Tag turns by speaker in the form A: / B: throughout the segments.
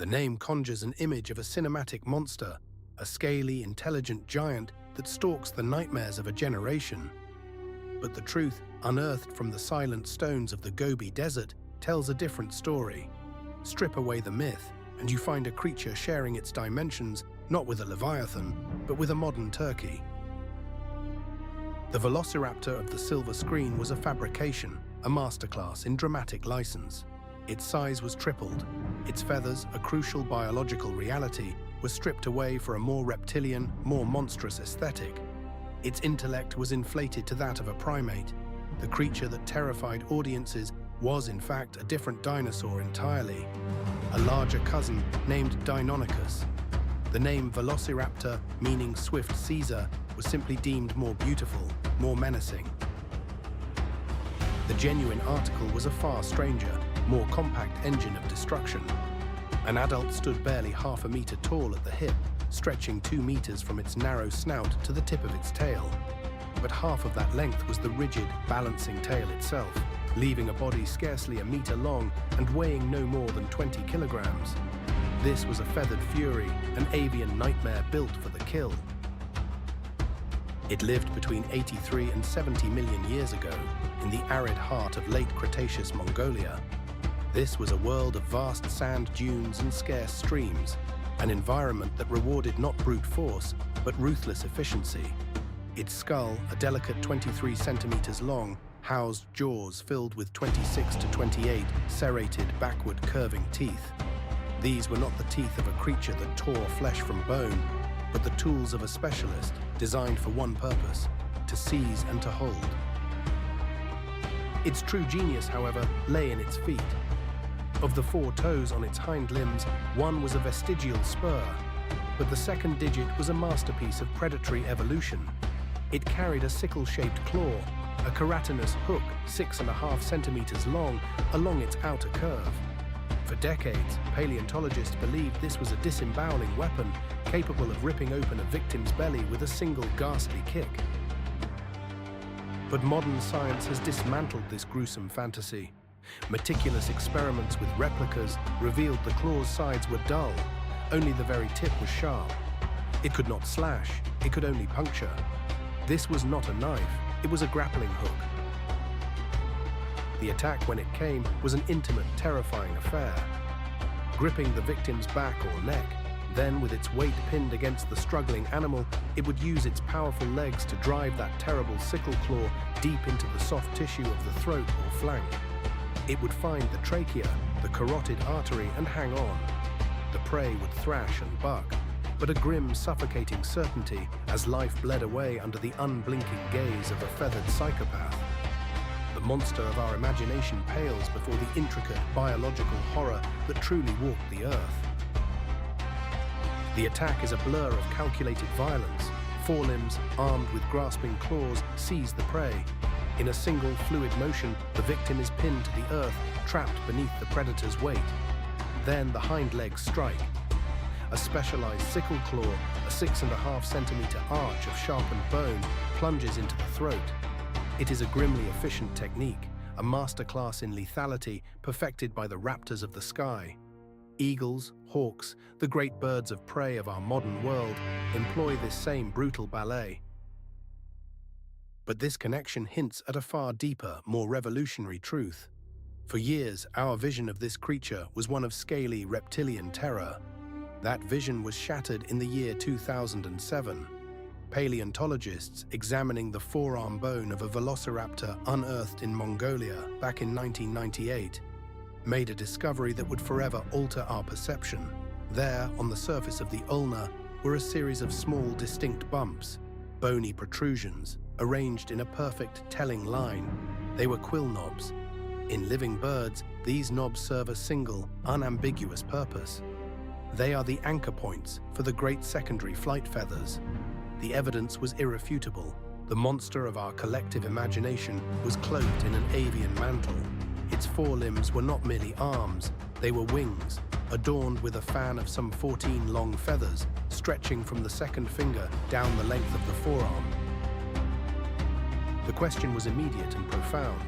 A: The name conjures an image of a cinematic monster, a scaly, intelligent giant that stalks the nightmares of a generation. But the truth, unearthed from the silent stones of the Gobi Desert, tells a different story. Strip away the myth, and you find a creature sharing its dimensions not with a leviathan, but with a modern turkey. The Velociraptor of the silver screen was a fabrication, a masterclass in dramatic license. Its size was tripled. Its feathers, a crucial biological reality, were stripped away for a more reptilian, more monstrous aesthetic. Its intellect was inflated to that of a primate. The creature that terrified audiences was, in fact, a different dinosaur entirely, a larger cousin named Deinonychus. The name Velociraptor, meaning swift Caesar, was simply deemed more beautiful, more menacing. The genuine article was a far stranger, more compact engine of destruction. An adult stood barely half a meter tall at the hip, stretching 2 meters from its narrow snout to the tip of its tail. But half of that length was the rigid, balancing tail itself, leaving a body scarcely a meter long and weighing no more than 20 kilograms. This was a feathered fury, an avian nightmare built for the kill. It lived between 83 and 70 million years ago, in the arid heart of late Cretaceous Mongolia. This was a world of vast sand dunes and scarce streams, an environment that rewarded not brute force, but ruthless efficiency. Its skull, a delicate 23 centimeters long, housed jaws filled with 26 to 28 serrated, backward curving teeth. These were not the teeth of a creature that tore flesh from bone, but the tools of a specialist designed for one purpose: to seize and to hold. Its true genius, however, lay in its feet. Of the 4 toes on its hind limbs, one was a vestigial spur, but the second digit was a masterpiece of predatory evolution. It carried a sickle-shaped claw, a keratinous hook 6.5 centimeters long along its outer curve. For decades, paleontologists believed this was a disemboweling weapon capable of ripping open a victim's belly with a single ghastly kick. But modern science has dismantled this gruesome fantasy. Meticulous experiments with replicas revealed the claw's sides were dull, only the very tip was sharp. It could not slash, it could only puncture. This was not a knife, it was a grappling hook. The attack, when it came, was an intimate, terrifying affair. Gripping the victim's back or neck, then with its weight pinned against the struggling animal, it would use its powerful legs to drive that terrible sickle claw deep into the soft tissue of the throat or flank. It would find the trachea, the carotid artery, and hang on. The prey would thrash and buck, but a grim, suffocating certainty as life bled away under the unblinking gaze of a feathered psychopath. The monster of our imagination pales before the intricate biological horror that truly walked the earth. The attack is a blur of calculated violence. Forelimbs, armed with grasping claws, seize the prey. In a single fluid motion, the victim is pinned to the earth, trapped beneath the predator's weight. Then the hind legs strike. A specialized sickle claw, a 6.5 centimeter arch of sharpened bone, plunges into the throat. It is a grimly efficient technique, a masterclass in lethality perfected by the raptors of the sky. Eagles, hawks, the great birds of prey of our modern world, employ this same brutal ballet. But this connection hints at a far deeper, more revolutionary truth. For years, our vision of this creature was one of scaly reptilian terror. That vision was shattered in the year 2007. Paleontologists examining the forearm bone of a velociraptor unearthed in Mongolia back in 1998 made a discovery that would forever alter our perception. There, on the surface of the ulna, were a series of small, distinct bumps, bony protrusions, arranged in a perfect, telling line. They were quill knobs. In living birds, these knobs serve a single, unambiguous purpose. They are the anchor points for the great secondary flight feathers. The evidence was irrefutable. The monster of our collective imagination was cloaked in an avian mantle. Its forelimbs were not merely arms, they were wings, adorned with a fan of some 14 long feathers, stretching from the second finger down the length of the forearm. The question was immediate and profound.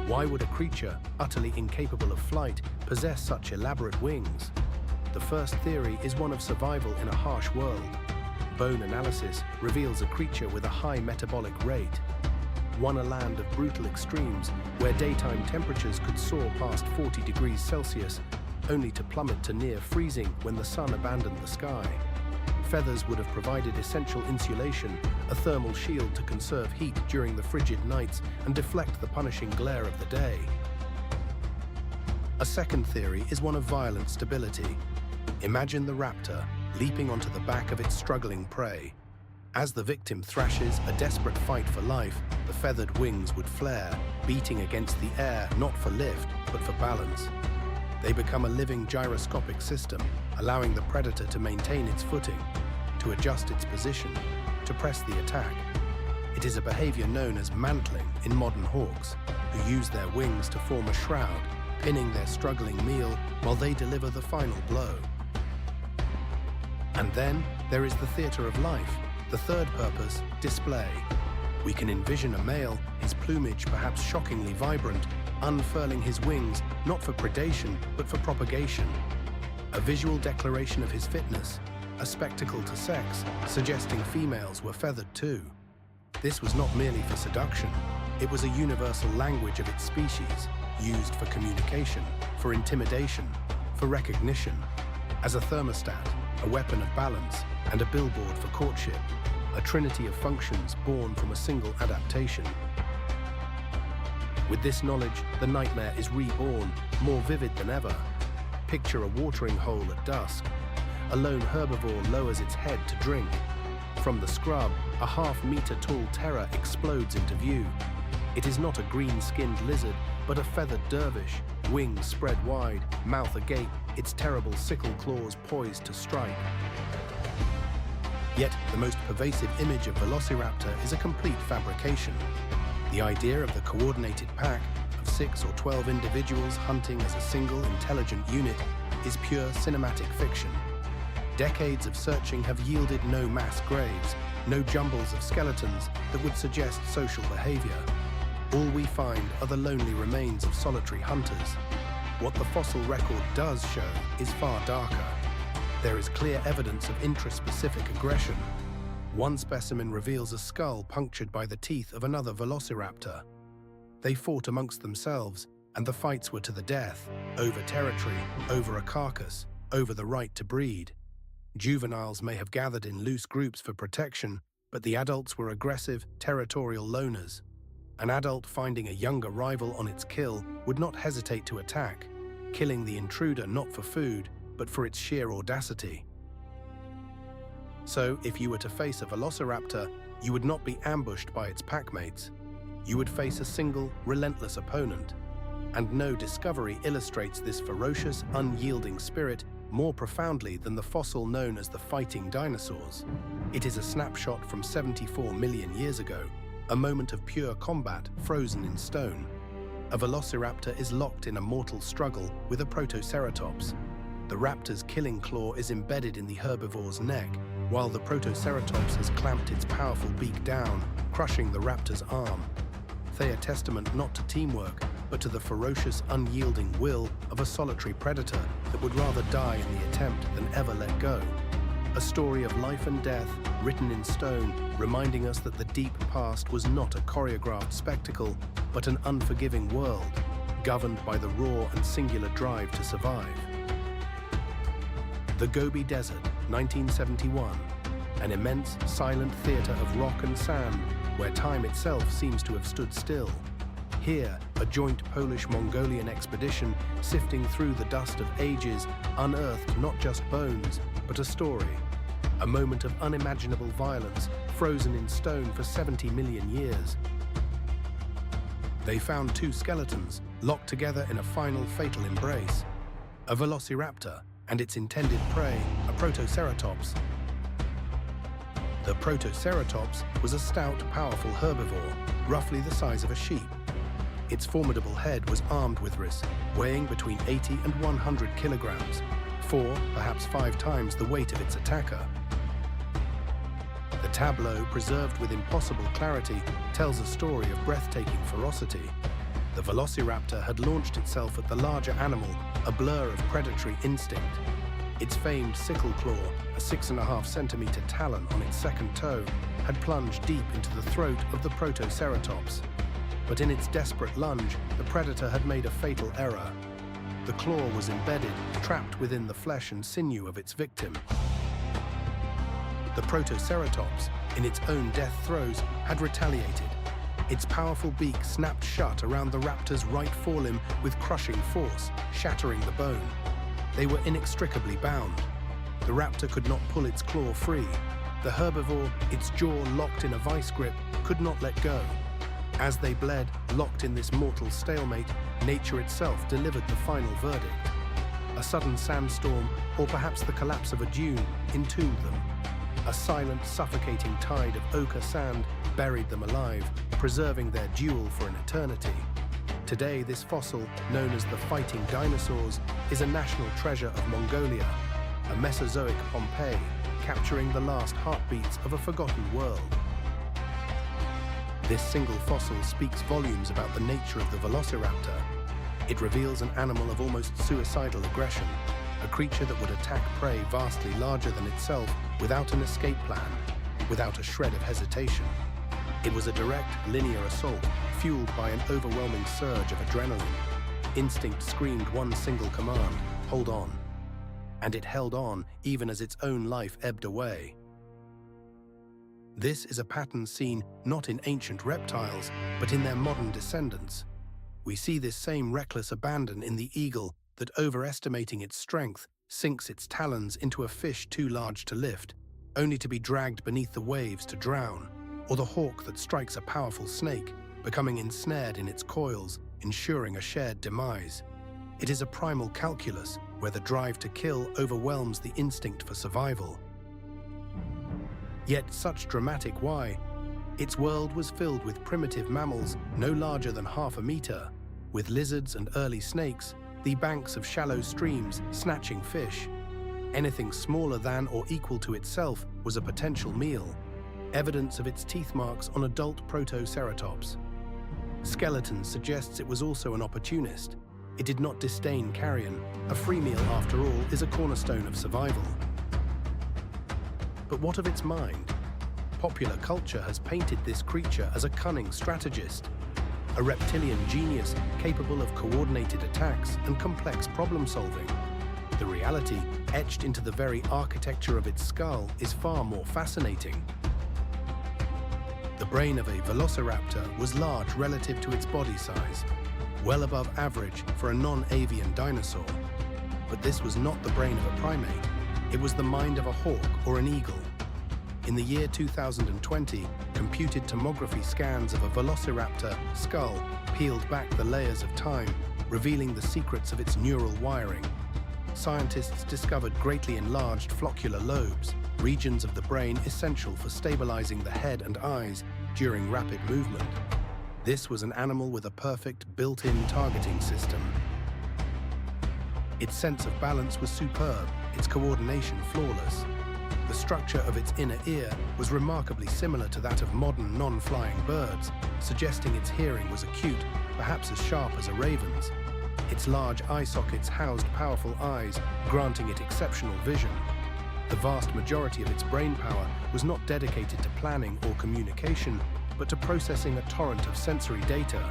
A: Why would a creature, utterly incapable of flight, possess such elaborate wings? The first theory is one of survival in a harsh world. Bone analysis reveals a creature with a high metabolic rate. One a land of brutal extremes where daytime temperatures could soar past 40 degrees Celsius, only to plummet to near freezing when the sun abandoned the sky. Feathers would have provided essential insulation, a thermal shield to conserve heat during the frigid nights and deflect the punishing glare of the day. A second theory is one of violent stability. Imagine the raptor leaping onto the back of its struggling prey. As the victim thrashes a desperate fight for life, the feathered wings would flare, beating against the air not for lift, but for balance. They become a living gyroscopic system, allowing the predator to maintain its footing, to adjust its position, to press the attack. It is a behavior known as mantling in modern hawks, who use their wings to form a shroud, pinning their struggling meal while they deliver the final blow. And then there is the theater of life, the third purpose, display. We can envision a male, his plumage perhaps shockingly vibrant, unfurling his wings not for predation but for propagation. A visual declaration of his fitness, a spectacle to sex, suggesting females were feathered too. This was not merely for seduction, it was a universal language of its species, used for communication, for intimidation, for recognition, as a thermostat, a weapon of balance, and a billboard for courtship, a trinity of functions born from a single adaptation. With this knowledge, the nightmare is reborn, more vivid than ever. Picture a watering hole at dusk. A lone herbivore lowers its head to drink. From the scrub, a half-meter-tall terror explodes into view. It is not a green-skinned lizard, but a feathered dervish, wings spread wide, mouth agape, its terrible sickle claws poised to strike. Yet, the most pervasive image of Velociraptor is a complete fabrication. The idea of the coordinated pack of 6 or 12 individuals hunting as a single intelligent unit is pure cinematic fiction. Decades of searching have yielded no mass graves, no jumbles of skeletons that would suggest social behavior. All we find are the lonely remains of solitary hunters. What the fossil record does show is far darker. There is clear evidence of intraspecific aggression. One specimen reveals a skull punctured by the teeth of another velociraptor. They fought amongst themselves, and the fights were to the death, over territory, over a carcass, over the right to breed. Juveniles may have gathered in loose groups for protection, but the adults were aggressive, territorial loners. An adult finding a younger rival on its kill would not hesitate to attack, killing the intruder not for food, but for its sheer audacity. So, if you were to face a velociraptor, you would not be ambushed by its packmates. You would face a single, relentless opponent. And no discovery illustrates this ferocious, unyielding spirit more profoundly than the fossil known as the fighting dinosaurs. It is a snapshot from 74 million years ago, a moment of pure combat frozen in stone. A velociraptor is locked in a mortal struggle with a protoceratops. The raptor's killing claw is embedded in the herbivore's neck, while the protoceratops has clamped its powerful beak down, crushing the raptor's arm. They are testament not to teamwork, but to the ferocious, unyielding will of a solitary predator that would rather die in the attempt than ever let go. A story of life and death, written in stone, reminding us that the deep past was not a choreographed spectacle, but an unforgiving world, governed by the raw and singular drive to survive. The Gobi Desert, 1971, an immense, silent theater of rock and sand where time itself seems to have stood still. Here, a joint Polish-Mongolian expedition sifting through the dust of ages unearthed not just bones, but a story. A moment of unimaginable violence, frozen in stone for 70 million years. They found 2 skeletons, locked together in a final fatal embrace. A velociraptor and its intended prey, a protoceratops. The protoceratops was a stout, powerful herbivore, roughly the size of a sheep. Its formidable head was armed with wrists, weighing between 80 and 100 kilograms, 4, perhaps 5 times the weight of its attacker. The tableau, preserved with impossible clarity, tells a story of breathtaking ferocity. The velociraptor had launched itself at the larger animal, a blur of predatory instinct. Its famed sickle claw, a 6.5-centimeter talon on its second toe, had plunged deep into the throat of the Protoceratops. But in its desperate lunge, the predator had made a fatal error. The claw was embedded, trapped within the flesh and sinew of its victim. The Protoceratops, in its own death throes, had retaliated. Its powerful beak snapped shut around the raptor's right forelimb with crushing force, shattering the bone. They were inextricably bound. The raptor could not pull its claw free. The herbivore, its jaw locked in a vice grip, could not let go. As they bled, locked in this mortal stalemate, nature itself delivered the final verdict. A sudden sandstorm, or perhaps the collapse of a dune, entombed them. A silent, suffocating tide of ochre sand buried them alive, preserving their duel for an eternity. Today, this fossil, known as the fighting dinosaurs, is a national treasure of Mongolia, a Mesozoic Pompeii, capturing the last heartbeats of a forgotten world. This single fossil speaks volumes about the nature of the Velociraptor. It reveals an animal of almost suicidal aggression, a creature that would attack prey vastly larger than itself without an escape plan, without a shred of hesitation. It was a direct, linear assault, fueled by an overwhelming surge of adrenaline. Instinct screamed one single command: hold on. And it held on even as its own life ebbed away. This is a pattern seen not in ancient reptiles, but in their modern descendants. We see this same reckless abandon in the eagle that, overestimating its strength, sinks its talons into a fish too large to lift, only to be dragged beneath the waves to drown, or the hawk that strikes a powerful snake, becoming ensnared in its coils, ensuring a shared demise. It is a primal calculus where the drive to kill overwhelms the instinct for survival. Yet such dramatic why? Its world was filled with primitive mammals no larger than half a meter, with lizards and early snakes, the banks of shallow streams snatching fish. Anything smaller than or equal to itself was a potential meal, evidence of its teeth marks on adult Protoceratops. Skeleton suggests it was also an opportunist. It did not disdain carrion. A free meal, after all, is a cornerstone of survival. But what of its mind? Popular culture has painted this creature as a cunning strategist, a reptilian genius capable of coordinated attacks and complex problem-solving. The reality, etched into the very architecture of its skull, is far more fascinating. The brain of a velociraptor was large relative to its body size, well above average for a non-avian dinosaur. But this was not the brain of a primate. It was the mind of a hawk or an eagle. In the year 2020, computed tomography scans of a velociraptor skull peeled back the layers of time, revealing the secrets of its neural wiring. Scientists discovered greatly enlarged floccular lobes, regions of the brain essential for stabilizing the head and eyes during rapid movement. This was an animal with a perfect built-in targeting system. Its sense of balance was superb, its coordination flawless. The structure of its inner ear was remarkably similar to that of modern non-flying birds, suggesting its hearing was acute, perhaps as sharp as a raven's. Its large eye sockets housed powerful eyes, granting it exceptional vision. The vast majority of its brain power was not dedicated to planning or communication, but to processing a torrent of sensory data,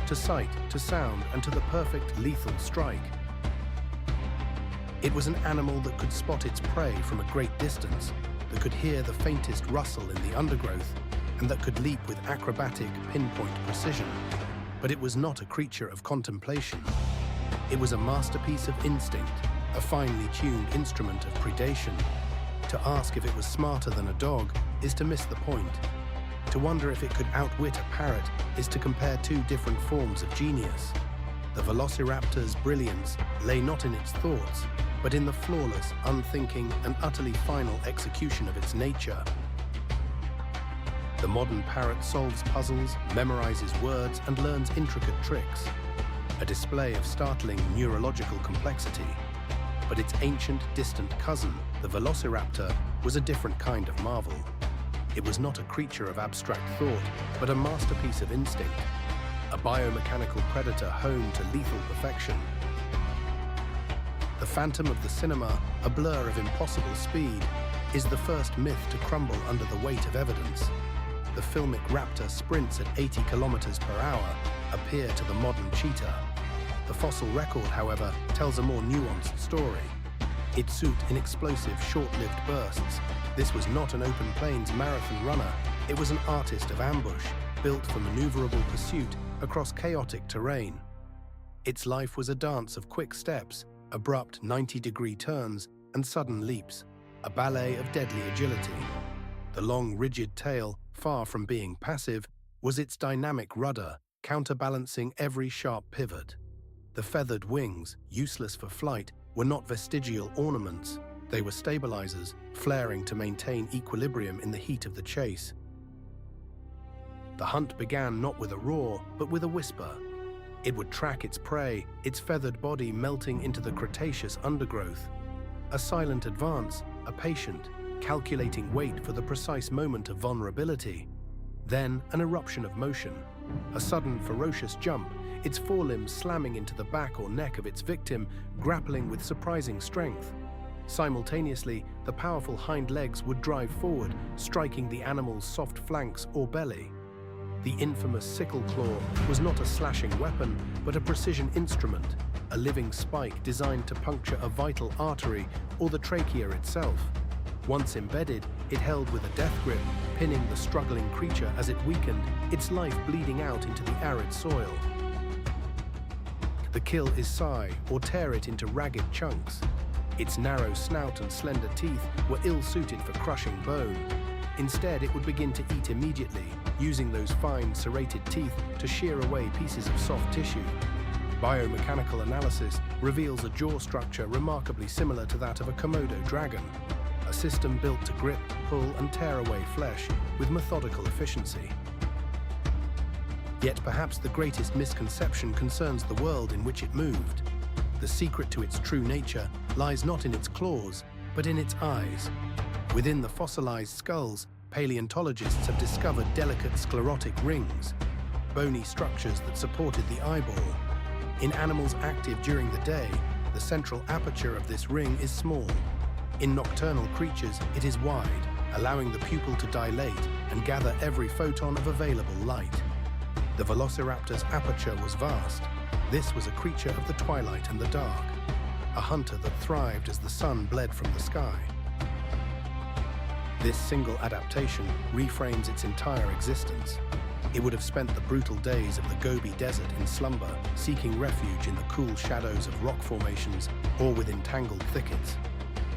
A: to sight, to sound, and to the perfect lethal strike. It was an animal that could spot its prey from a great distance, that could hear the faintest rustle in the undergrowth, and that could leap with acrobatic, pinpoint precision. But it was not a creature of contemplation. It was a masterpiece of instinct, a finely tuned instrument of predation. To ask if it was smarter than a dog is to miss the point. To wonder if it could outwit a parrot is to compare two different forms of genius. The Velociraptor's brilliance lay not in its thoughts, but in the flawless, unthinking, and utterly final execution of its nature. The modern parrot solves puzzles, memorizes words, and learns intricate tricks. A display of startling neurological complexity. But its ancient, distant cousin, the Velociraptor, was a different kind of marvel. It was not a creature of abstract thought, but a masterpiece of instinct. A biomechanical predator honed to lethal perfection. The The phantom of the cinema, a blur of impossible speed, is the first myth to crumble under the weight of evidence. The filmic raptor sprints at 80 kilometers per hour, a peer to the modern cheetah. The fossil record, however, tells a more nuanced story. It suit in explosive, short-lived bursts. This was not an open plains marathon runner. It was an artist of ambush, built for maneuverable pursuit across chaotic terrain. Its life was a dance of quick steps, abrupt 90-degree turns, and sudden leaps, a ballet of deadly agility. The long, rigid tail, far from being passive, was its dynamic rudder, counterbalancing every sharp pivot. The feathered wings, useless for flight, were not vestigial ornaments. They were stabilizers, flaring to maintain equilibrium in the heat of the chase. The hunt began not with a roar, but with a whisper. It would track its prey, its feathered body melting into the Cretaceous undergrowth. A silent advance, a patient, calculating weight for the precise moment of vulnerability. Then an eruption of motion, a sudden ferocious jump, its forelimbs slamming into the back or neck of its victim, grappling with surprising strength. Simultaneously, the powerful hind legs would drive forward, striking the animal's soft flanks or belly. The infamous sickle claw was not a slashing weapon, but a precision instrument, a living spike designed to puncture a vital artery or the trachea itself. Once embedded, it held with a death grip, pinning the struggling creature as it weakened, its life bleeding out into the arid soil. The kill is sigh or tear it into ragged chunks. Its narrow snout and slender teeth were ill-suited for crushing bone. Instead, it would begin to eat immediately, using those fine, serrated teeth to shear away pieces of soft tissue. Biomechanical analysis reveals a jaw structure remarkably similar to that of a Komodo dragon, a system built to grip, pull, and tear away flesh with methodical efficiency. Yet perhaps the greatest misconception concerns the world in which it moved. The secret to its true nature lies not in its claws, but in its eyes. Within the fossilized skulls, paleontologists have discovered delicate sclerotic rings, bony structures that supported the eyeball. In animals active during the day, the central aperture of this ring is small. In nocturnal creatures, it is wide, allowing the pupil to dilate and gather every photon of available light. The Velociraptor's aperture was vast. This was a creature of the twilight and the dark, a hunter that thrived as the sun bled from the sky. This single adaptation reframes its entire existence. It would have spent the brutal days of the Gobi Desert in slumber, seeking refuge in the cool shadows of rock formations or within tangled thickets.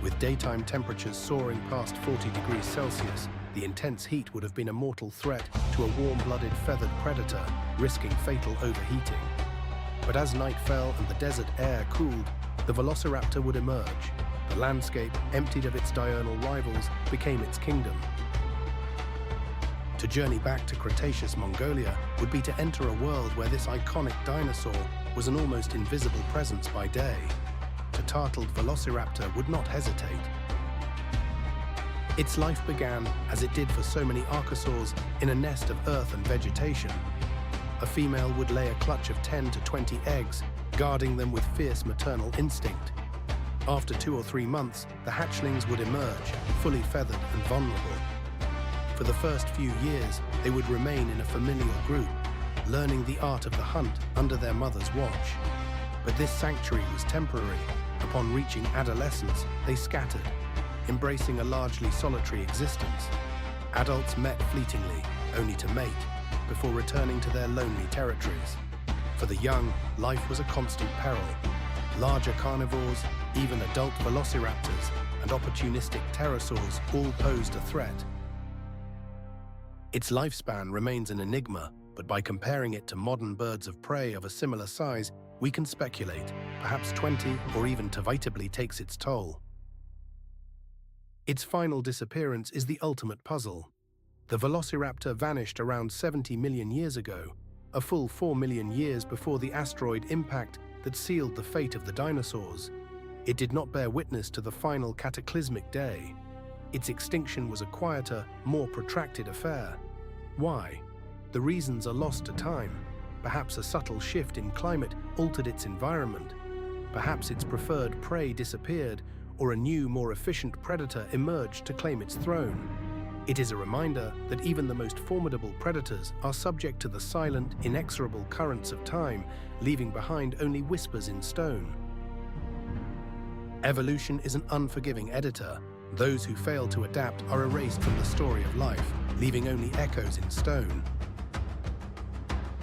A: With daytime temperatures soaring past 40 degrees Celsius, the intense heat would have been a mortal threat to a warm-blooded feathered predator, risking fatal overheating. But as night fell and the desert air cooled, the Velociraptor would emerge. The landscape, emptied of its diurnal rivals, became its kingdom. To journey back to Cretaceous Mongolia would be to enter a world where this iconic dinosaur was an almost invisible presence by day. The tartled Velociraptor would not hesitate. Its life began, as it did for so many archosaurs, in a nest of earth and vegetation. A female would lay a clutch of 10 to 20 eggs, guarding them with fierce maternal instinct. After 2 or 3 months, the hatchlings would emerge, fully feathered and vulnerable. For the first few years, they would remain in a familial group, learning the art of the hunt under their mother's watch. But this sanctuary was temporary. Upon reaching adolescence, they scattered, embracing a largely solitary existence. Adults met fleetingly, only to mate, before returning to their lonely territories. For the young, life was a constant peril. Larger carnivores, even adult velociraptors, and opportunistic pterosaurs all posed a threat. Its lifespan remains an enigma, but by comparing it to modern birds of prey of a similar size, we can speculate, perhaps 20 or even inevitably takes its toll. Its final disappearance is the ultimate puzzle. The Velociraptor vanished around 70 million years ago, a full 4 million years before the asteroid impact that sealed the fate of the dinosaurs. It did not bear witness to the final cataclysmic day. Its extinction was a quieter, more protracted affair. Why? The reasons are lost to time. Perhaps a subtle shift in climate altered its environment. Perhaps its preferred prey disappeared, or a new, more efficient predator emerged to claim its throne. It is a reminder that even the most formidable predators are subject to the silent, inexorable currents of time, leaving behind only whispers in stone. Evolution is an unforgiving editor. Those who fail to adapt are erased from the story of life, leaving only echoes in stone.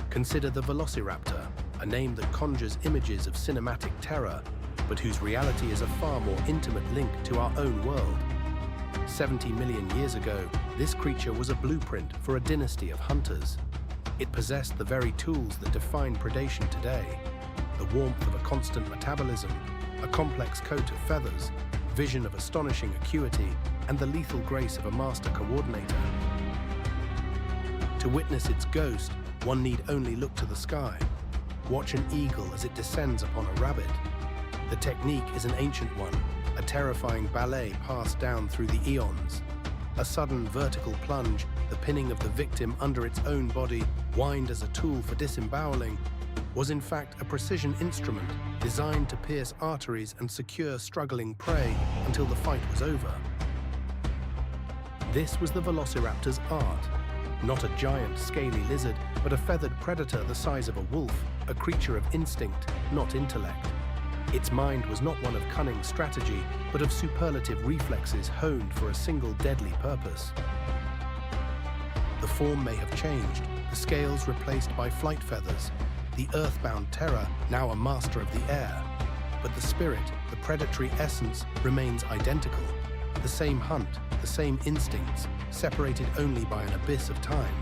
A: Consider the Velociraptor, a name that conjures images of cinematic terror, but whose reality is a far more intimate link to our own world. 70 million years ago, this creature was a blueprint for a dynasty of hunters. It possessed the very tools that define predation today: the warmth of a constant metabolism, a complex coat of feathers, vision of astonishing acuity, and the lethal grace of a master coordinator. To witness its ghost, one need only look to the sky. Watch an eagle as it descends upon a rabbit. The technique is an ancient one, a terrifying ballet passed down through the eons. A sudden vertical plunge, the pinning of the victim under its own body, wind as a tool for disemboweling, was in fact a precision instrument designed to pierce arteries and secure struggling prey until the fight was over. This was the Velociraptor's art. Not a giant, scaly lizard, but a feathered predator the size of a wolf, a creature of instinct, not intellect. Its mind was not one of cunning strategy, but of superlative reflexes honed for a single deadly purpose. The form may have changed, the scales replaced by flight feathers, the earthbound terror now a master of the air. But the spirit, the predatory essence, remains identical. The same hunt, the same instincts, separated only by an abyss of time.